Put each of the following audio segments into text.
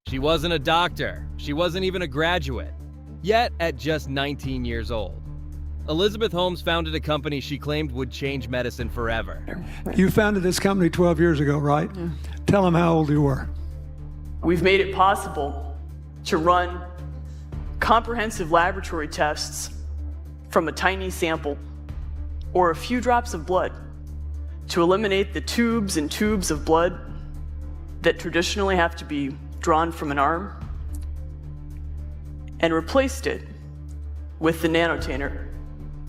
She wasn't a doctor. She wasn't even a graduate. Yet, at just 19 years old, Elizabeth Holmes founded a company she claimed would change medicine forever. You founded this company 12 years ago, right? Yeah. Tell them how old you were. We've made it possible to run comprehensive laboratory tests from a tiny sample or a few drops of blood to eliminate the tubes and tubes of blood that traditionally have to be drawn from an arm and replaced it with the nanotainer.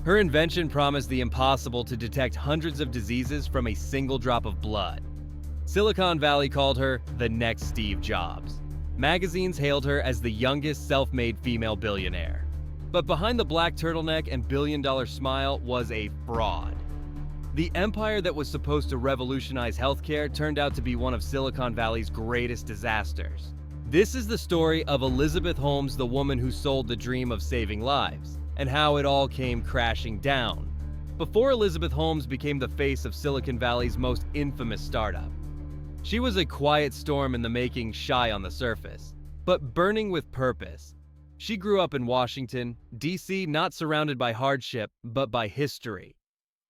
Her invention promised the impossible to detect hundreds of diseases from a single drop of blood. Silicon Valley called her the next Steve Jobs. Magazines hailed her as the youngest self-made female billionaire. But behind the black turtleneck and billion-dollar smile was a fraud. The empire that was supposed to revolutionize healthcare turned out to be one of Silicon Valley's greatest disasters. This is the story of Elizabeth Holmes, the woman who sold the dream of saving lives, and how it all came crashing down. Before Elizabeth Holmes became the face of Silicon Valley's most infamous startup, she was a quiet storm in the making, shy on the surface, but burning with purpose. She grew up in Washington, D.C., not surrounded by hardship, but by history.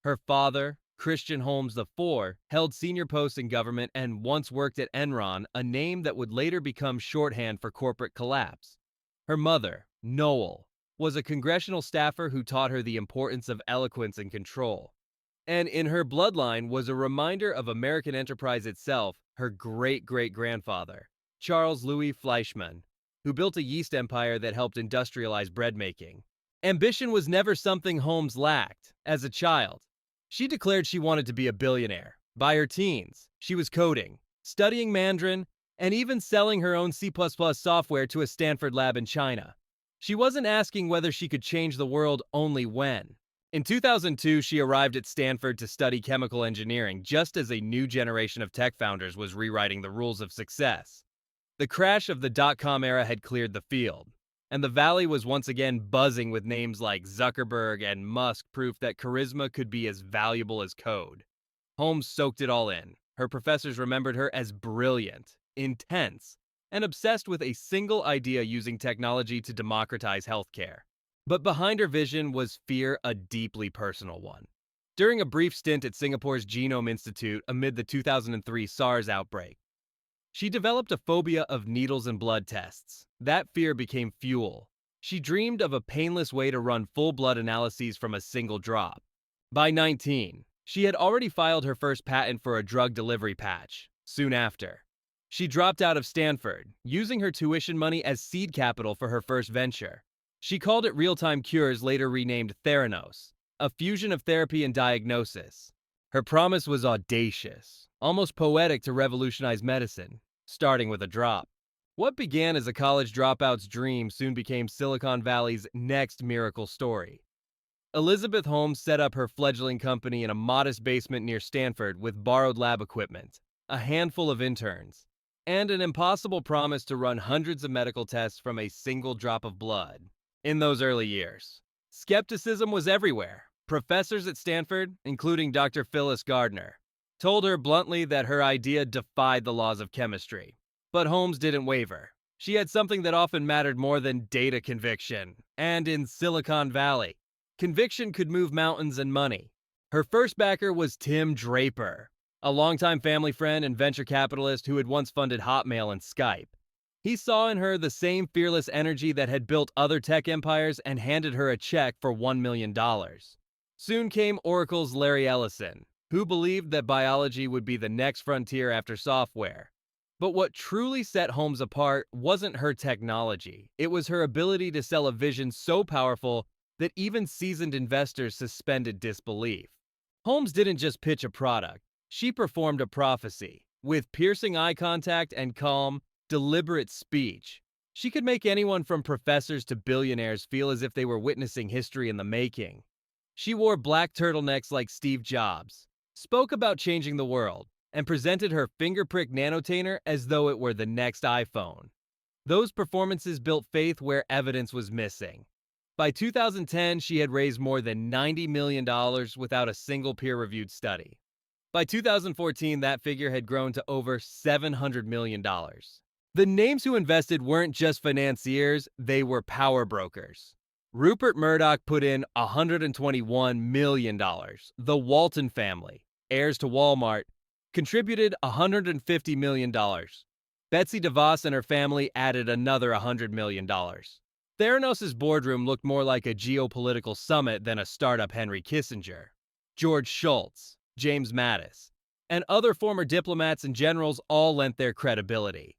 Her father, Christian Holmes IV, held senior posts in government and once worked at Enron, a name that would later become shorthand for corporate collapse. Her mother, Noel, was a congressional staffer who taught her the importance of eloquence and control. And in her bloodline was a reminder of American enterprise itself, her great-great-grandfather, Charles Louis Fleischmann, who built a yeast empire that helped industrialize bread making. Ambition was never something Holmes lacked. As a child, she declared she wanted to be a billionaire. By her teens, she was coding, studying Mandarin, and even selling her own C++ software to a Stanford lab in China. She wasn't asking whether she could change the world, only when. In 2002, she arrived at Stanford to study chemical engineering, just as a new generation of tech founders was rewriting the rules of success. The crash of the dot-com era had cleared the field, and the Valley was once again buzzing with names like Zuckerberg and Musk, proof that charisma could be as valuable as code. Holmes soaked it all in. Her professors remembered her as brilliant, intense, and obsessed with a single idea: using technology to democratize healthcare. But behind her vision was fear, a deeply personal one. During a brief stint at Singapore's Genome Institute amid the 2003 SARS outbreak, she developed a phobia of needles and blood tests. That fear became fuel. She dreamed of a painless way to run full blood analyses from a single drop. By 19, she had already filed her first patent for a drug delivery patch. Soon after, she dropped out of Stanford, using her tuition money as seed capital for her first venture. She called it Real-Time Cures, later renamed Theranos, a fusion of therapy and diagnosis. Her promise was audacious, almost poetic, to revolutionize medicine, starting with a drop. What began as a college dropout's dream soon became Silicon Valley's next miracle story. Elizabeth Holmes set up her fledgling company in a modest basement near Stanford with borrowed lab equipment, a handful of interns, and an impossible promise to run hundreds of medical tests from a single drop of blood. In those early years, skepticism was everywhere. Professors at Stanford, including Dr. Phyllis Gardner, told her bluntly that her idea defied the laws of chemistry. But Holmes didn't waver. She had something that often mattered more than data: conviction. And in Silicon Valley, conviction could move mountains and money. Her first backer was Tim Draper, a longtime family friend and venture capitalist who had once funded Hotmail and Skype. He saw in her the same fearless energy that had built other tech empires and handed her a check for $1 million. Soon came Oracle's Larry Ellison, who believed that biology would be the next frontier after software. But what truly set Holmes apart wasn't her technology. It was her ability to sell a vision so powerful that even seasoned investors suspended disbelief. Holmes didn't just pitch a product. She performed a prophecy. With piercing eye contact and calm, deliberate speech, she could make anyone from professors to billionaires feel as if they were witnessing history in the making. She wore black turtlenecks like Steve Jobs, spoke about changing the world, and presented her finger-prick nanotainer as though it were the next iPhone. Those performances built faith where evidence was missing. By 2010, she had raised more than $90 million without a single peer-reviewed study. By 2014, that figure had grown to over $700 million. The names who invested weren't just financiers, they were power brokers. Rupert Murdoch put in $121 million. The Walton family, heirs to Walmart, contributed $150 million. Betsy DeVos and her family added another $100 million. Theranos' boardroom looked more like a geopolitical summit than a startup Henry Kissinger. George Shultz, James Mattis, and other former diplomats and generals all lent their credibility.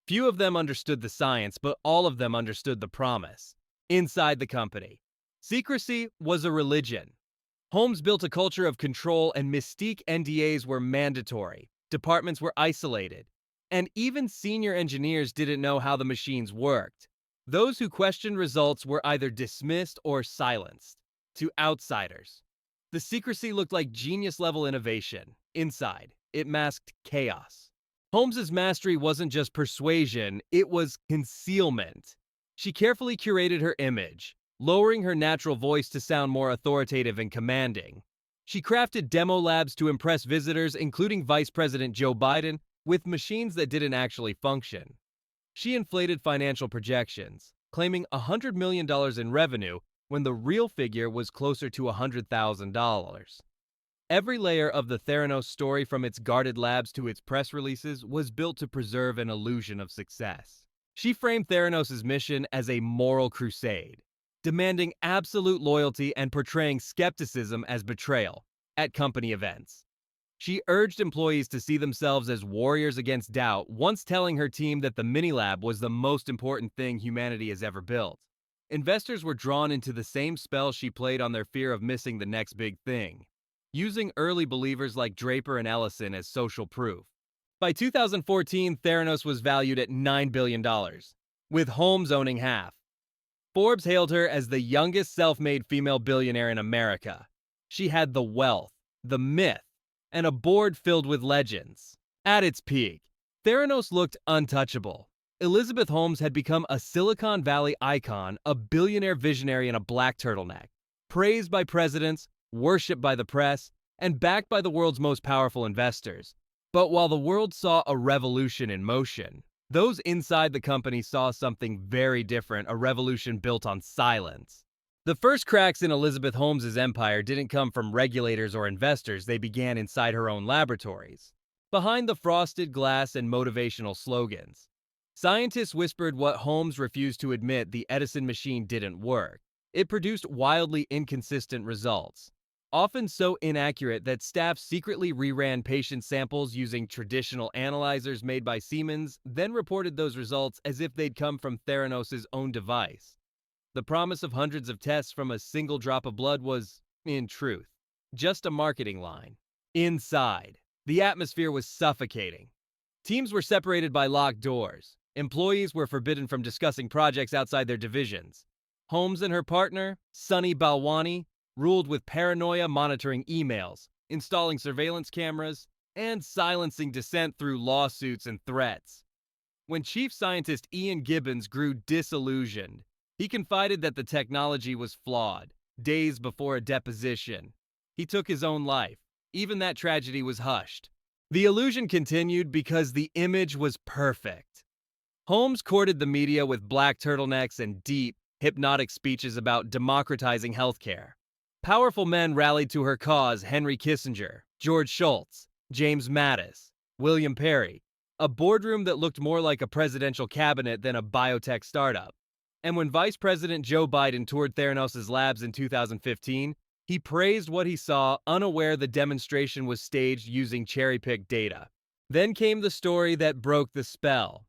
Few of them understood the science, but all of them understood the promise. Inside the company, secrecy was a religion. Holmes built a culture of control, and mystique NDAs were mandatory. Departments were isolated, and even senior engineers didn't know how the machines worked. Those who questioned results were either dismissed or silenced. To outsiders, the secrecy looked like genius-level innovation. Inside, it masked chaos. Holmes's mastery wasn't just persuasion, it was concealment. She carefully curated her image, lowering her natural voice to sound more authoritative and commanding. She crafted demo labs to impress visitors, including Vice President Joe Biden, with machines that didn't actually function. She inflated financial projections, claiming $100 million in revenue when the real figure was closer to $100,000. Every layer of the Theranos story, from its guarded labs to its press releases, was built to preserve an illusion of success. She framed Theranos' mission as a moral crusade, demanding absolute loyalty and portraying skepticism as betrayal at company events. She urged employees to see themselves as warriors against doubt, once telling her team that the mini-lab was the most important thing humanity has ever built. Investors were drawn into the same spell she played on their fear of missing the next big thing, using early believers like Draper and Ellison as social proof. By 2014, Theranos was valued at $9 billion, with Holmes owning half. Forbes hailed her as the youngest self-made female billionaire in America. She had the wealth, the myth, and a board filled with legends. At its peak, Theranos looked untouchable. Elizabeth Holmes had become a Silicon Valley icon, a billionaire visionary in a black turtleneck, praised by presidents, worshipped by the press, and backed by the world's most powerful investors. But while the world saw a revolution in motion, those inside the company saw something very different, a revolution built on silence. The first cracks in Elizabeth Holmes' empire didn't come from regulators or investors, they began inside her own laboratories. Behind the frosted glass and motivational slogans, scientists whispered what Holmes refused to admit: the Edison machine didn't work. It produced wildly inconsistent results, often so inaccurate that staff secretly reran patient samples using traditional analyzers made by Siemens, then reported those results as if they'd come from Theranos' own device. The promise of hundreds of tests from a single drop of blood was, in truth, just a marketing line. Inside, the atmosphere was suffocating. Teams were separated by locked doors. Employees were forbidden from discussing projects outside their divisions. Holmes and her partner, Sunny Balwani, ruled with paranoia, monitoring emails, installing surveillance cameras, and silencing dissent through lawsuits and threats. When Chief Scientist Ian Gibbons grew disillusioned, he confided that the technology was flawed. Days before a deposition, he took his own life. Even that tragedy was hushed. The illusion continued because the image was perfect. Holmes courted the media with black turtlenecks and deep, hypnotic speeches about democratizing healthcare. Powerful men rallied to her cause: Henry Kissinger, George Shultz, James Mattis, William Perry, a boardroom that looked more like a presidential cabinet than a biotech startup. And when Vice President Joe Biden toured Theranos' labs in 2015, he praised what he saw, unaware the demonstration was staged using cherry-picked data. Then came the story that broke the spell.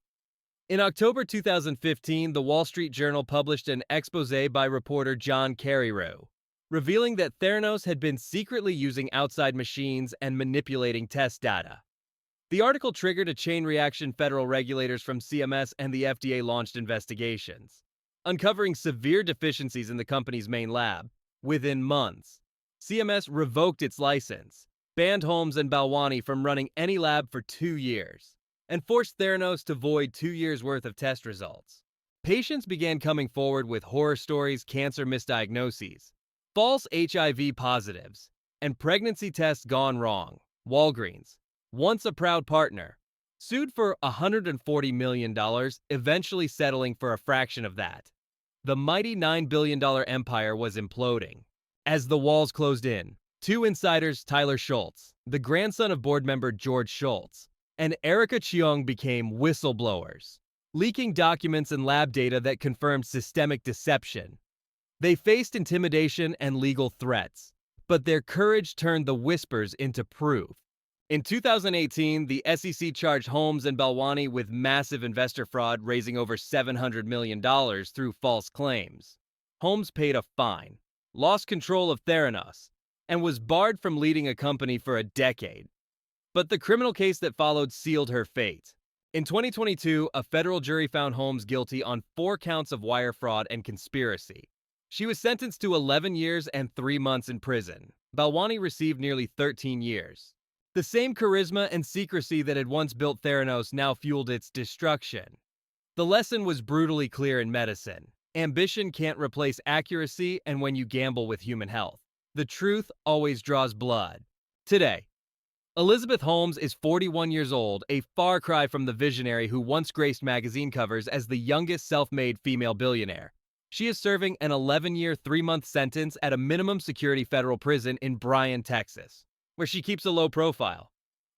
In October 2015, the Wall Street Journal published an expose by reporter John Carreyrou, revealing that Theranos had been secretly using outside machines and manipulating test data. The article triggered a chain reaction. Federal regulators from CMS and the FDA launched investigations, uncovering severe deficiencies in the company's main lab. Within months, CMS revoked its license, banned Holmes and Balwani from running any lab for 2 years, and forced Theranos to void 2 years' worth of test results. Patients began coming forward with horror stories: cancer misdiagnoses, false HIV positives, and pregnancy tests gone wrong. Walgreens, once a proud partner, sued for $140 million, eventually settling for a fraction of that. The mighty $9 billion empire was imploding. As the walls closed in, two insiders, Tyler Schultz, the grandson of board member George Schultz, and Erica Cheong became whistleblowers, leaking documents and lab data that confirmed systemic deception. They faced intimidation and legal threats, but their courage turned the whispers into proof. In 2018, the SEC charged Holmes and Balwani with massive investor fraud, raising over $700 million through false claims. Holmes paid a fine, lost control of Theranos, and was barred from leading a company for a decade. But the criminal case that followed sealed her fate. In 2022, a federal jury found Holmes guilty on 4 counts of wire fraud and conspiracy. She was sentenced to 11 years and 3 months in prison. Balwani received nearly 13 years. The same charisma and secrecy that had once built Theranos now fueled its destruction. The lesson was brutally clear in medicine. Ambition can't replace accuracy, and when you gamble with human health, the truth always draws blood. Today, Elizabeth Holmes is 41 years old, a far cry from the visionary who once graced magazine covers as the youngest self-made female billionaire. She is serving an 11-year, 3-month sentence at a minimum security federal prison in Bryan, Texas, where she keeps a low profile.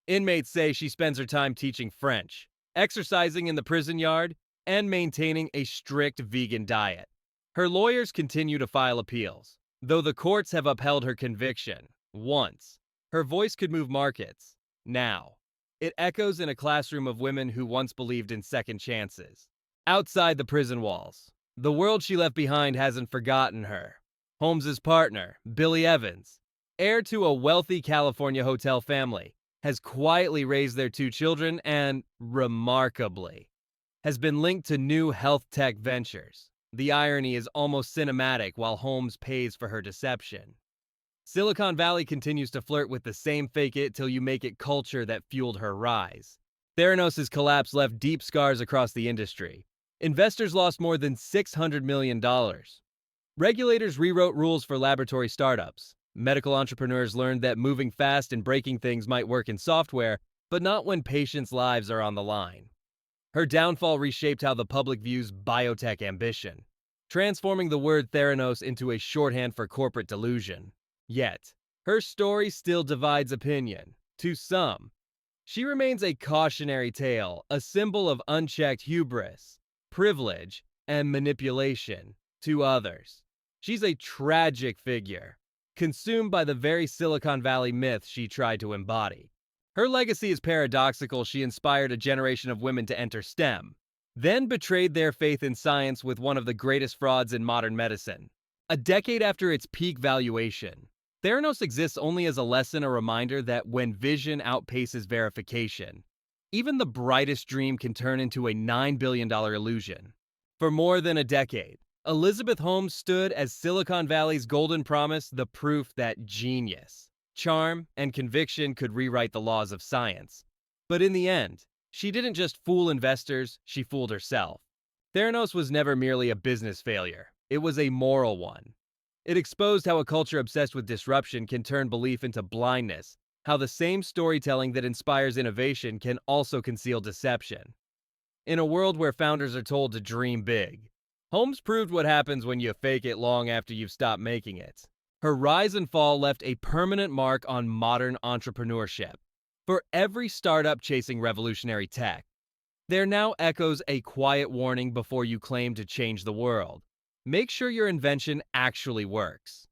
Inmates say she spends her time teaching French, exercising in the prison yard, and maintaining a strict vegan diet. Her lawyers continue to file appeals, though the courts have upheld her conviction. Once, her voice could move markets. Now, it echoes in a classroom of women who once believed in second chances. Outside the prison walls, the world she left behind hasn't forgotten her. Holmes's partner, Billy Evans, heir to a wealthy California hotel family, has quietly raised their 2 children and, remarkably, has been linked to new health tech ventures. The irony is almost cinematic while Holmes pays for her deception. Silicon Valley continues to flirt with the same fake it till you make it culture that fueled her rise. Theranos' collapse left deep scars across the industry. Investors lost more than $600 million. Regulators rewrote rules for laboratory startups. Medical entrepreneurs learned that moving fast and breaking things might work in software, but not when patients' lives are on the line. Her downfall reshaped how the public views biotech ambition, transforming the word Theranos into a shorthand for corporate delusion. Yet, her story still divides opinion. To some, she remains a cautionary tale, a symbol of unchecked hubris, privilege, and manipulation. To others, she's a tragic figure, consumed by the very Silicon Valley myth she tried to embody. Her legacy is paradoxical. She inspired a generation of women to enter STEM, then betrayed their faith in science with one of the greatest frauds in modern medicine. A decade after its peak valuation, Theranos exists only as a lesson, a reminder that when vision outpaces verification, even the brightest dream can turn into a $9 billion illusion. For more than a decade, Elizabeth Holmes stood as Silicon Valley's golden promise, the proof that genius, charm, and conviction could rewrite the laws of science. But in the end, she didn't just fool investors, she fooled herself. Theranos was never merely a business failure, it was a moral one. It exposed how a culture obsessed with disruption can turn belief into blindness, how the same storytelling that inspires innovation can also conceal deception. In a world where founders are told to dream big, Holmes proved what happens when you fake it long after you've stopped making it. Her rise and fall left a permanent mark on modern entrepreneurship. For every startup chasing revolutionary tech, there now echoes a quiet warning before you claim to change the world. Make sure your invention actually works.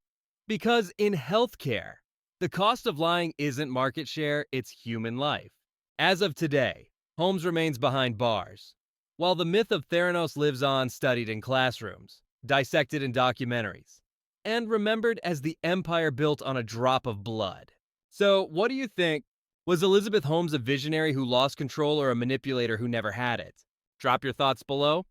Because in healthcare, the cost of lying isn't market share, it's human life. As of today, Holmes remains behind bars, while the myth of Theranos lives on, studied in classrooms, dissected in documentaries, and remembered as the empire built on a drop of blood. So, what do you think? Was Elizabeth Holmes a visionary who lost control or a manipulator who never had it? Drop your thoughts below.